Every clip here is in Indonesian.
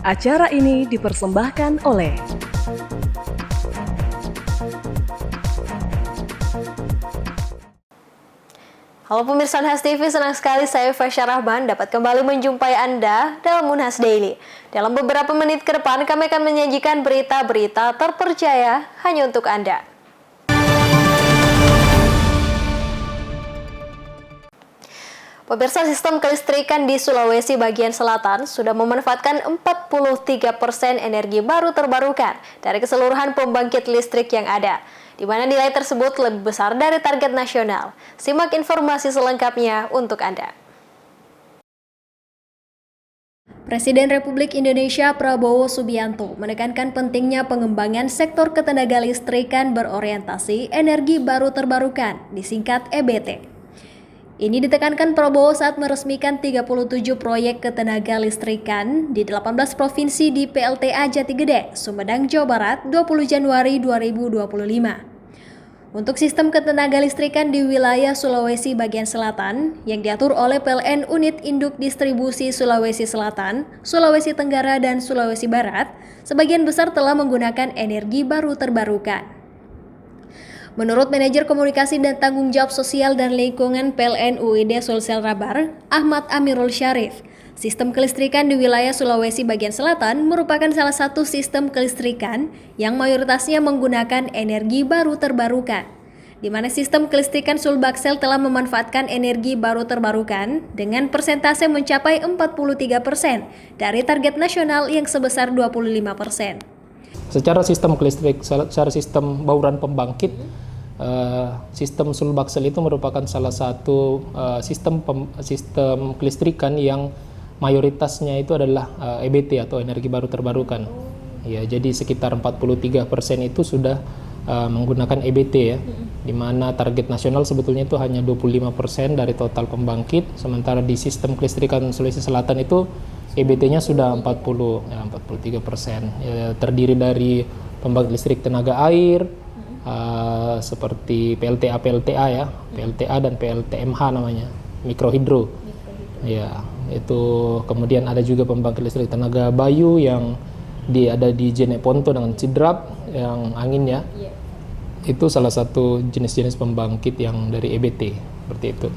Acara ini dipersembahkan oleh Halo pemirsa Unhas TV, senang sekali saya Fasya Rahman dapat kembali menjumpai Anda dalam Unhas Daily. Dalam beberapa menit ke depan kami akan menyajikan berita-berita terpercaya hanya untuk Anda. Pemirsa, sistem kelistrikan di Sulawesi bagian selatan sudah memanfaatkan 43% energi baru terbarukan dari keseluruhan pembangkit listrik yang ada, di mana nilai tersebut lebih besar dari target nasional. Simak informasi selengkapnya untuk Anda. Presiden Republik Indonesia Prabowo Subianto menekankan pentingnya pengembangan sektor ketenaga listrikan berorientasi energi baru terbarukan, disingkat EBT. Ini ditekankan Prabowo saat meresmikan 37 proyek ketenaga listrikan di 18 provinsi di PLTA Jatigede, Sumedang, Jawa Barat, 20 Januari 2025. Untuk sistem ketenaga listrikan di wilayah Sulawesi bagian selatan yang diatur oleh PLN Unit Induk Distribusi Sulawesi Selatan, Sulawesi Tenggara, dan Sulawesi Barat, sebagian besar telah menggunakan energi baru terbarukan. Menurut Manajer Komunikasi dan Tanggung Jawab Sosial dan Lingkungan PLN UID Sulsel Rabar, Ahmad Amirul Syarif, sistem kelistrikan di wilayah Sulawesi bagian selatan merupakan salah satu sistem kelistrikan yang mayoritasnya menggunakan energi baru terbarukan, di mana sistem kelistrikan Sulbaksel telah memanfaatkan energi baru terbarukan dengan persentase mencapai 43% dari target nasional yang sebesar 25%. Secara sistem kelistrik, secara sistem bauran pembangkit, sistem Sulbaksel itu merupakan salah satu sistem kelistrikan yang mayoritasnya itu adalah EBT atau energi baru terbarukan. Ya, jadi sekitar 43% itu sudah menggunakan EBT ya, di mana target nasional sebetulnya itu hanya 25% dari total pembangkit, sementara di sistem kelistrikan Sulawesi Selatan itu EBT-nya sudah 43%. Ya, terdiri dari pembangkit listrik tenaga air, seperti PLTA ya, PLTA dan PLTMH namanya, mikrohidro. Ya, itu kemudian ada juga pembangkit listrik tenaga bayu yang ada di Jeneponto dengan Sidrap yang angin ya. Itu salah satu jenis-jenis pembangkit yang dari EBT, seperti itu.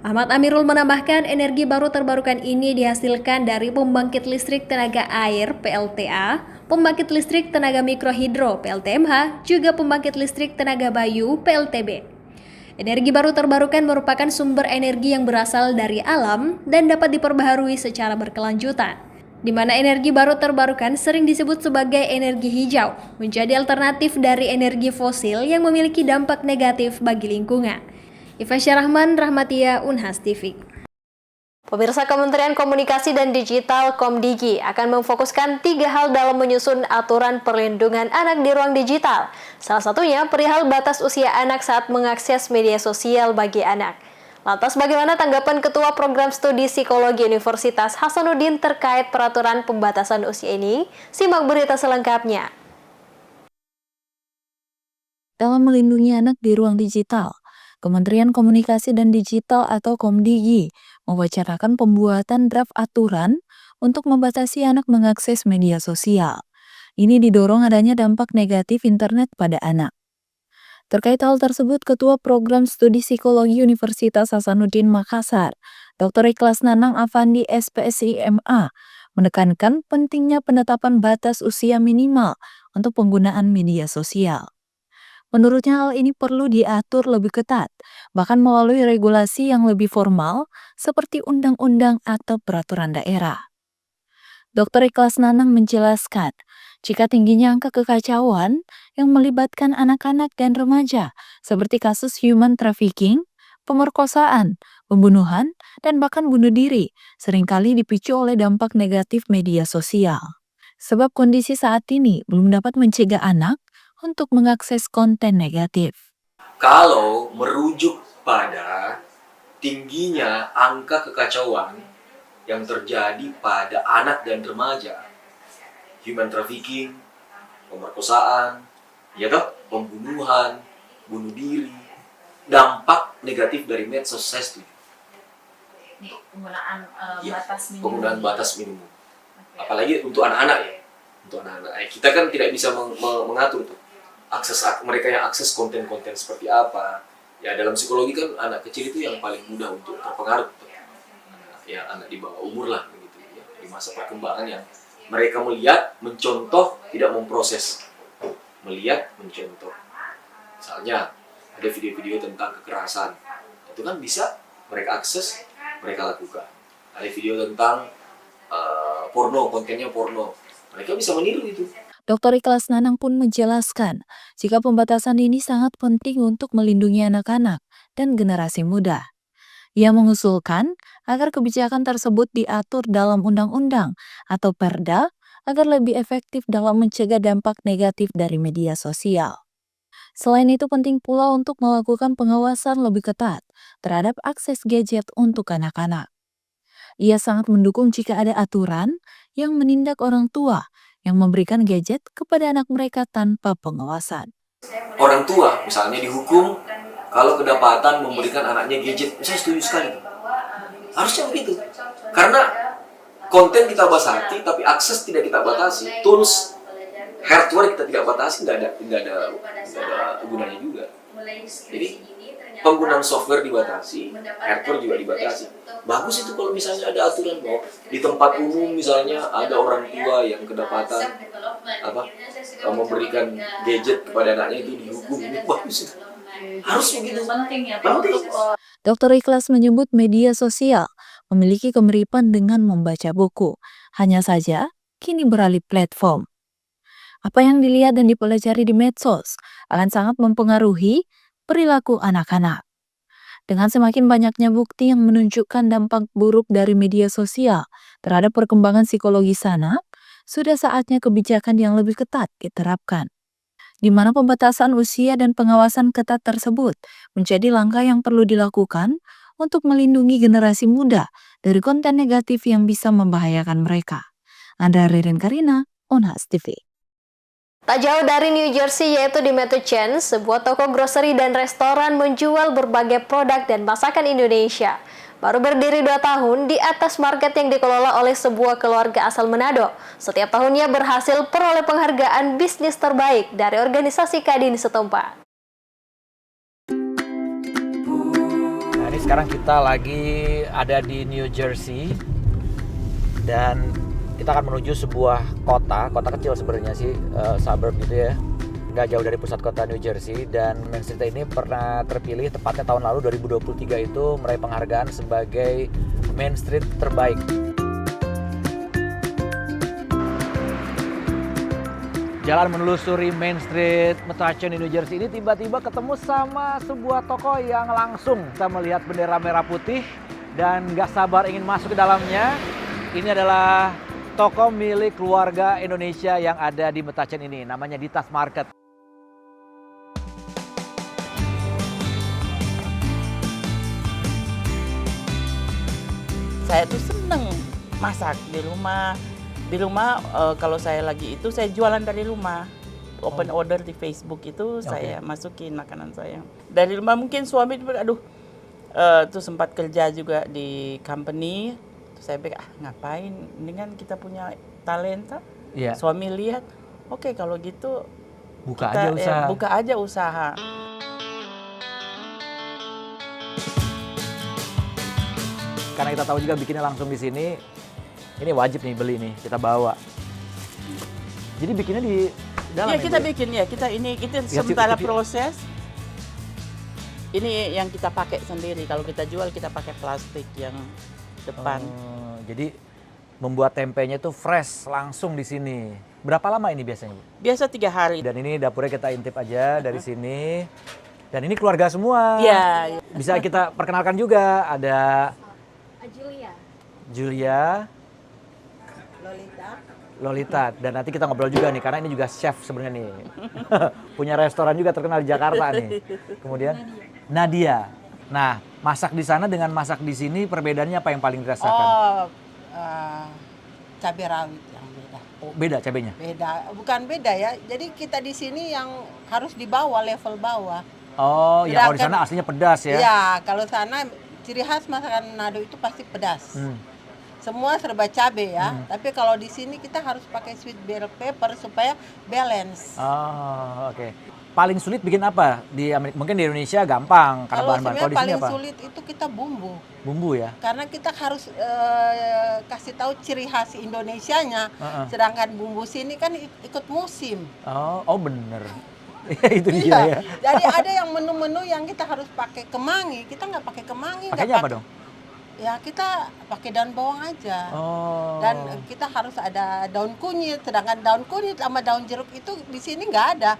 Ahmad Amirul menambahkan energi baru terbarukan ini dihasilkan dari pembangkit listrik tenaga air PLTA, pembangkit listrik tenaga mikrohidro PLTMH, juga pembangkit listrik tenaga bayu PLTB. Energi baru terbarukan merupakan sumber energi yang berasal dari alam dan dapat diperbaharui secara berkelanjutan, di mana energi baru terbarukan sering disebut sebagai energi hijau, menjadi alternatif dari energi fosil yang memiliki dampak negatif bagi lingkungan. Fasya Rahman, Rahmatia, Unhas TV. Pemirsa, Kementerian Komunikasi dan Digital Komdigi akan memfokuskan 3 hal dalam menyusun aturan perlindungan anak di ruang digital. Salah satunya perihal batas usia anak saat mengakses media sosial bagi anak. Lantas bagaimana tanggapan Ketua Program Studi Psikologi Universitas Hasanuddin terkait peraturan pembatasan usia ini? Simak berita selengkapnya. Dalam melindungi anak di ruang digital, Kementerian Komunikasi dan Digital atau Komdigi mewacanakan pembuatan draft aturan untuk membatasi anak mengakses media sosial. Ini didorong adanya dampak negatif internet pada anak. Terkait hal tersebut, Ketua Program Studi Psikologi Universitas Hasanuddin Makassar, Dr. Ikhlas Nanang Afandi SPSI MA, menekankan pentingnya penetapan batas usia minimal untuk penggunaan media sosial. Menurutnya hal ini perlu diatur lebih ketat, bahkan melalui regulasi yang lebih formal seperti undang-undang atau peraturan daerah. Dr. Ikhlas Nanang menjelaskan, jika tingginya angka kekacauan yang melibatkan anak-anak dan remaja, seperti kasus human trafficking, pemerkosaan, pembunuhan, dan bahkan bunuh diri, seringkali dipicu oleh dampak negatif media sosial. Sebab kondisi saat ini belum dapat mencegah anak untuk mengakses konten negatif. Kalau merujuk pada tingginya angka kekacauan yang terjadi pada anak dan remaja, human trafficking, pemerkosaan, ya toh, pembunuhan, bunuh diri, dampak negatif dari medsos, saya setuju. Penggunaan batas minimum. Penggunaan batas minimum. apalagi untuk anak-anak ya. Untuk anak-anak, kita kan tidak bisa mengatur tuh mereka yang akses konten-konten seperti apa. Ya dalam psikologi kan anak kecil itu yang paling mudah untuk terpengaruh. Ya anak di bawah umur lah begitu ya, di masa perkembangan yang mereka melihat, mencontoh, tidak memproses. Melihat, mencontoh. Misalnya ada video-video tentang kekerasan, itu kan bisa mereka akses, mereka lakukan. Ada video tentang porno, kontennya porno, mereka bisa meniru itu. Dr. Ikhlas Nanang pun menjelaskan jika pembatasan ini sangat penting untuk melindungi anak-anak dan generasi muda. Ia mengusulkan agar kebijakan tersebut diatur dalam undang-undang atau perda agar lebih efektif dalam mencegah dampak negatif dari media sosial. Selain itu penting pula untuk melakukan pengawasan lebih ketat terhadap akses gadget untuk anak-anak. Ia sangat mendukung jika ada aturan yang menindak orang tua yang memberikan gadget kepada anak mereka tanpa pengawasan. Orang tua misalnya dihukum kalau kedapatan memberikan anaknya gadget. Saya setuju sekali. Harusnya begitu. Karena konten kita batasi tapi akses tidak kita batasi. Tools, hardware kita tidak batasi, nggak ada gunanya juga. Jadi penggunaan software dibatasi, hardware juga dibatasi. Bagus itu kalau misalnya ada aturan bahwa di tempat umum misalnya ada orang tua yang kedapatan memberikan gadget kepada anaknya itu dihukum. Ini bagus itu. Harus begitu. Penting. Dr. Ikhlas menyebut media sosial memiliki kemiripan dengan membaca buku. Hanya saja kini beralih platform. Apa yang dilihat dan dipelajari di medsos akan sangat mempengaruhi perilaku anak-anak. Dengan semakin banyaknya bukti yang menunjukkan dampak buruk dari media sosial terhadap perkembangan psikologi anak, sudah saatnya kebijakan yang lebih ketat diterapkan. Di mana pembatasan usia dan pengawasan ketat tersebut menjadi langkah yang perlu dilakukan untuk melindungi generasi muda dari konten negatif yang bisa membahayakan mereka. Andra Ririn Karina, Onhas TV. Tak jauh dari New Jersey yaitu di Metuchen, sebuah toko grocery dan restoran menjual berbagai produk dan masakan Indonesia. Baru berdiri 2 tahun di atas market yang dikelola oleh sebuah keluarga asal Manado. Setiap tahunnya berhasil peroleh penghargaan bisnis terbaik dari organisasi Kadin setempat. Nah, ini sekarang kita lagi ada di New Jersey dan kita akan menuju sebuah kota kecil sebenarnya sih, suburb gitu ya, nggak jauh dari pusat kota New Jersey. Dan Main Street ini pernah terpilih tepatnya tahun lalu 2023 itu meraih penghargaan sebagai Main Street terbaik. Jalan menelusuri Main Street Metuchen di New Jersey ini tiba-tiba ketemu sama sebuah toko yang langsung kita melihat bendera merah putih dan nggak sabar ingin masuk ke dalamnya. Ini adalah toko milik keluarga Indonesia yang ada di Metuchen ini, namanya Ditas Market. Saya tuh seneng masak di rumah. Di rumah kalau saya lagi itu saya jualan dari rumah. Open order di Facebook itu saya masukin makanan saya. Dari rumah mungkin suami tuh sempat kerja juga di company. Saya pikir ngapain, ini kan kita punya talenta. Iya. Suami lihat, oke, kalau gitu buka aja usaha. Karena kita tahu juga bikinnya langsung di sini, ini wajib nih beli nih, kita bawa. Jadi bikinnya di dalam. Iya, kita bikin ya, kita sementara proses. Ini yang kita pakai sendiri. Kalau kita jual kita pakai plastik yang depan. Jadi membuat tempenya itu fresh langsung di sini. Berapa lama ini biasanya, Bu? Biasa 3 hari. Dan ini dapurnya kita intip aja dari sini. Dan ini keluarga semua. Iya. Bisa kita perkenalkan juga, ada Julia, Lolita. Dan nanti kita ngobrol juga nih, karena ini juga chef sebenarnya nih. Punya restoran juga terkenal di Jakarta nih. Kemudian Nadia. Nah, masak di sana dengan masak di sini perbedaannya apa yang paling dirasakan? Cabai rawit yang beda. Oh, beda cabenya? Beda, bukan beda ya. Jadi kita di sini yang harus di bawah, level bawah. Oh, ya kalau di sana aslinya pedas ya? Iya, kalau sana ciri khas masakan Manado itu pasti pedas. semua serba cabai ya. Tapi kalau di sini kita harus pakai sweet bell pepper supaya balance. Oh, oke. Paling sulit bikin apa di Amerika? Mungkin di Indonesia gampang karena Kalau bahan-bahan. sebenarnya Kalau di sini paling apa? sulit itu kita bumbu. Bumbu ya. Karena kita harus kasih tahu ciri khas Indonesianya. Sedangkan bumbu sini kan ikut musim. Oh bener. Itu dia ya. Jadi ada yang menu-menu yang kita harus pakai kemangi, kita nggak pakai kemangi. Pakainya apa dong? Ya kita pakai daun bawang aja. Oh. Dan kita harus ada daun kunyit, sedangkan daun kunyit sama daun jeruk itu di sini nggak ada.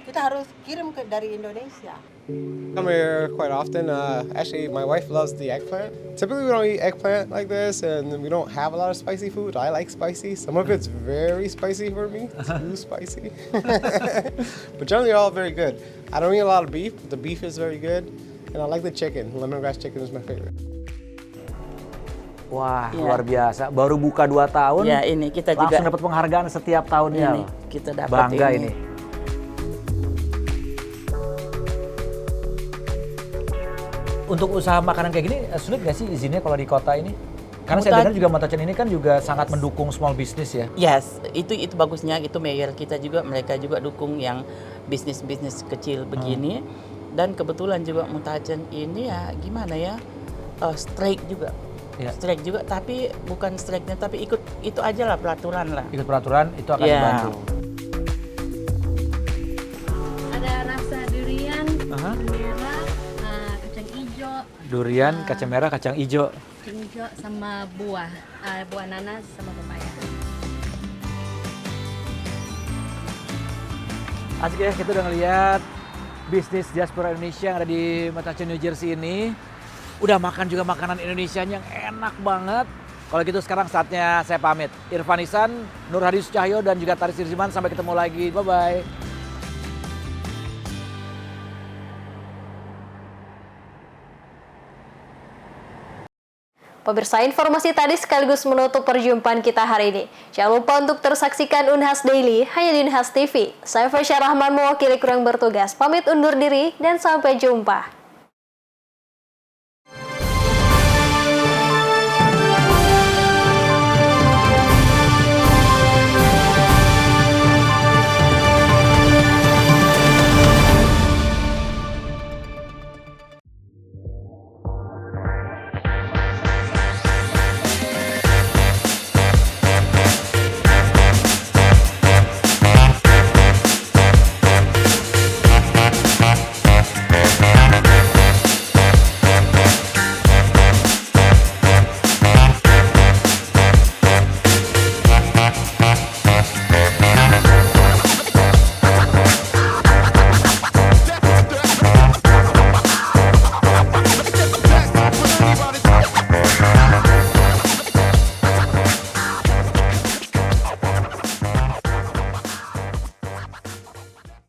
Kita harus kirim dari Indonesia. I'm here quite often. Actually, my wife loves the eggplant. Typically, we don't eat eggplant like this, and we don't have a lot of spicy food. I like spicy. Some of it's very spicy for me, too spicy. But generally, all very good. I don't eat a lot of beef, but the beef is very good. And I like the chicken. Lemongrass chicken is my favorite. Wah, Ya. luar biasa. Baru buka 2 tahun, Ya ini kita langsung juga dapat penghargaan setiap tahunnya. ini loh. kita dapat Bangga ini. Untuk usaha makanan kayak gini, sulit nggak sih izinnya kalau di kota ini? Karena saya dengar juga Matachan ini kan juga sangat mendukung small business ya. Yes, itu bagusnya, itu mayor kita juga, mereka juga dukung yang bisnis kecil begini. Dan kebetulan juga Matachan ini ya gimana ya, strike juga. Ya. Strike juga, tapi bukan strike-nya, tapi ikut itu aja lah peraturan lah. Ikut peraturan itu akan Ya. dibantu. Ada rasa durian, Aha. merah, kacang hijau, Durian, kacang merah, kacang hijau. kacang hijau sama buah nanas sama pepaya. Asik ya, kita udah ngeliat bisnis diaspora Indonesia yang ada di Matachan, New Jersey ini. Udah makan juga makanan Indonesianya yang enak banget. Kalau gitu sekarang saatnya saya pamit. Irfan Isan, Nur Hadi Sucahyo, dan juga Taris Dirziman. Sampai ketemu lagi. Bye-bye. Pemirsa, informasi tadi sekaligus menutup perjumpaan kita hari ini. Jangan lupa untuk tersaksikan Unhas Daily hanya di Unhas TV. Saya Fasya Rahman mewakili kurang bertugas. Pamit undur diri dan sampai jumpa.